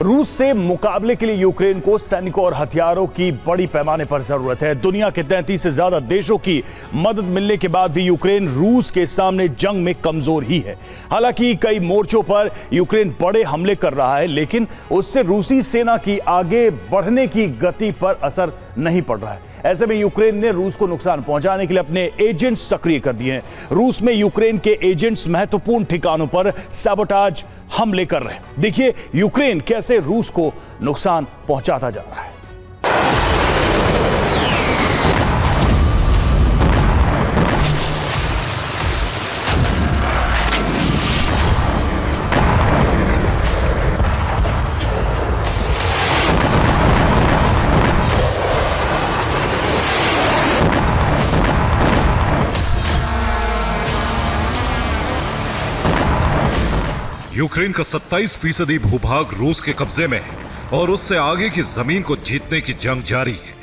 रूस से मुकाबले के लिए यूक्रेन को सैनिकों और हथियारों की बड़ी पैमाने पर जरूरत है। दुनिया के 33 से ज्यादा देशों की मदद मिलने के बाद भी यूक्रेन रूस के सामने जंग में कमजोर ही है। हालांकि कई मोर्चों पर यूक्रेन बड़े हमले कर रहा है, लेकिन उससे रूसी सेना की आगे बढ़ने की गति पर असर नहीं पड़ रहा है। ऐसे में यूक्रेन ने रूस को नुकसान पहुंचाने के लिए अपने एजेंट्स सक्रिय कर दिए हैं। रूस में यूक्रेन के एजेंट्स महत्वपूर्ण ठिकानों पर सैबोटाज हमले कर रहे हैं। देखिए यूक्रेन कैसे रूस को नुकसान पहुंचाता जा रहा है। यूक्रेन का 27% भूभाग रूस के कब्जे में है और उससे आगे की जमीन को जीतने की जंग जारी है।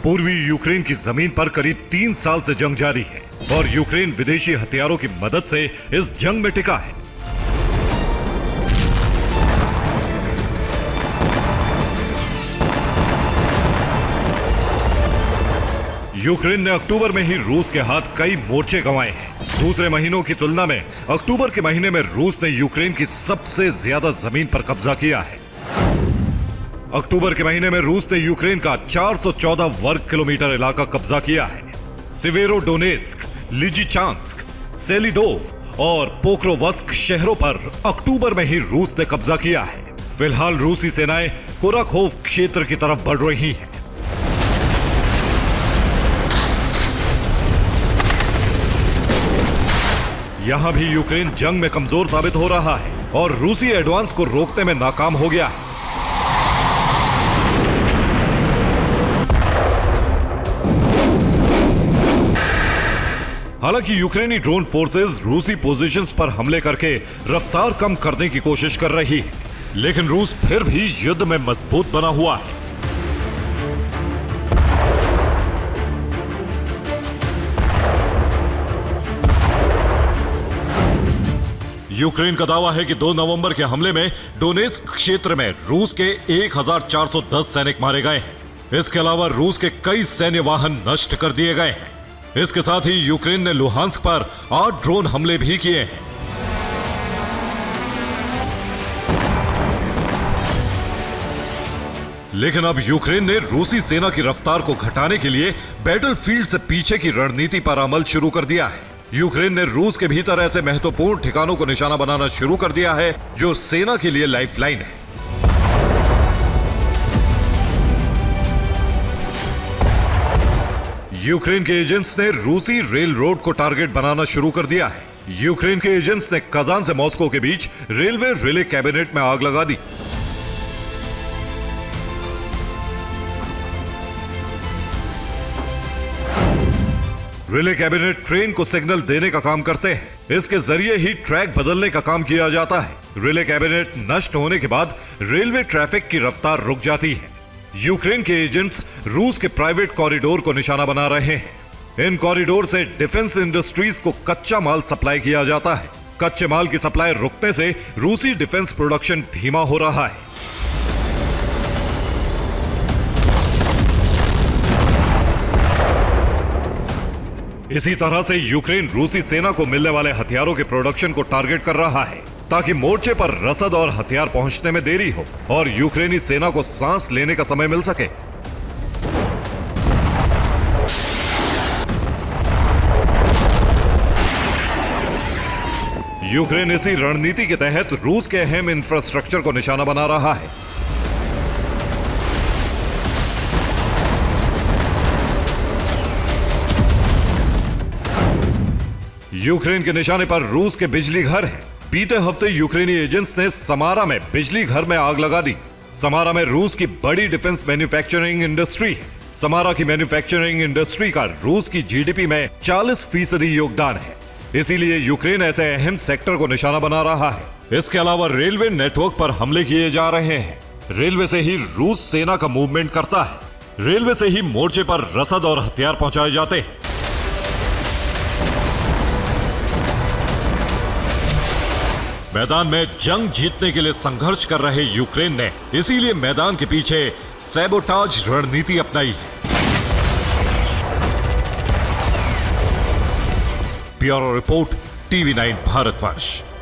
पूर्वी यूक्रेन की जमीन पर करीब 3 साल से जंग जारी है और यूक्रेन विदेशी हथियारों की मदद से इस जंग में टिका है। यूक्रेन ने अक्टूबर में ही रूस के हाथ कई मोर्चे गंवाए हैं। दूसरे महीनों की तुलना में अक्टूबर के महीने में रूस ने यूक्रेन की सबसे ज्यादा जमीन पर कब्जा किया है। अक्टूबर के महीने में रूस ने यूक्रेन का 414 वर्ग किलोमीटर इलाका कब्जा किया है। सिवेरोडोनेस्क, लिजिचांस्क, सेलिदोव और पोक्रोवस्क शहरों पर अक्टूबर में ही रूस ने कब्जा किया है। फिलहाल रूसी सेनाएं कुराखोव क्षेत्र की तरफ बढ़ रही हैं। यहां भी यूक्रेन जंग में कमजोर साबित हो रहा है और रूसी एडवांस को रोकने में नाकाम हो गया है। हालांकि यूक्रेनी ड्रोन फोर्सेस रूसी पोजीशंस पर हमले करके रफ्तार कम करने की कोशिश कर रही है, लेकिन रूस फिर भी युद्ध में मजबूत बना हुआ है। यूक्रेन का दावा है कि 2 नवंबर के हमले में डोनेस्क क्षेत्र में रूस के 1410 सैनिक मारे गए हैं। इसके अलावा रूस के कई सैन्य वाहन नष्ट कर दिए गए हैं। इसके साथ ही यूक्रेन ने लुहांस्क पर 8 ड्रोन हमले भी किए हैं। लेकिन अब यूक्रेन ने रूसी सेना की रफ्तार को घटाने के लिए बैटलफील्ड से पीछे की रणनीति पर अमल शुरू कर दिया है। यूक्रेन ने रूस के भीतर ऐसे महत्वपूर्ण ठिकानों को निशाना बनाना शुरू कर दिया है जो सेना के लिए लाइफलाइन है। यूक्रेन के एजेंट्स ने रूसी रेल रोड को टारगेट बनाना शुरू कर दिया है। यूक्रेन के एजेंट्स ने कजान से मॉस्को के बीच रेलवे रिले कैबिनेट में आग लगा दी। रिले कैबिनेट ट्रेन को सिग्नल देने का काम करते हैं। इसके जरिए ही ट्रैक बदलने का काम किया जाता है। रिले कैबिनेट नष्ट होने के बाद रेलवे ट्रैफिक की रफ्तार रुक जाती है। यूक्रेन के एजेंट्स रूस के प्राइवेट कॉरिडोर को निशाना बना रहे हैं। इन कॉरिडोर से डिफेंस इंडस्ट्रीज को कच्चा माल सप्लाई किया जाता है। कच्चे माल की सप्लाई रुकने से रूसी डिफेंस प्रोडक्शन धीमा हो रहा है। इसी तरह से यूक्रेन रूसी सेना को मिलने वाले हथियारों के प्रोडक्शन को टारगेट कर रहा है ताकि मोर्चे पर रसद और हथियार पहुंचने में देरी हो और यूक्रेनी सेना को सांस लेने का समय मिल सके। यूक्रेन इसी रणनीति के तहत रूस के अहम इंफ्रास्ट्रक्चर को निशाना बना रहा है। यूक्रेन के निशाने पर रूस के बिजली घर हैं। बीते हफ्ते यूक्रेनी एजेंट्स ने समारा में बिजली घर में आग लगा दी। समारा में रूस की बड़ी डिफेंस मैन्युफैक्चरिंग इंडस्ट्री है। समारा की मैन्युफैक्चरिंग इंडस्ट्री का रूस की जीडीपी में 40% योगदान है। इसीलिए यूक्रेन ऐसे अहम सेक्टर को निशाना बना रहा है। इसके अलावा रेलवे नेटवर्क पर हमले किए जा रहे हैं। रेलवे से ही रूस सेना का मूवमेंट करता है। रेलवे से ही मोर्चे पर रसद और हथियार पहुंचाए जाते हैं। मैदान में जंग जीतने के लिए संघर्ष कर रहे यूक्रेन ने इसीलिए मैदान के पीछे सैबोटाज रणनीति अपनाई है। Bureau report, TV9 Bharatvarsh.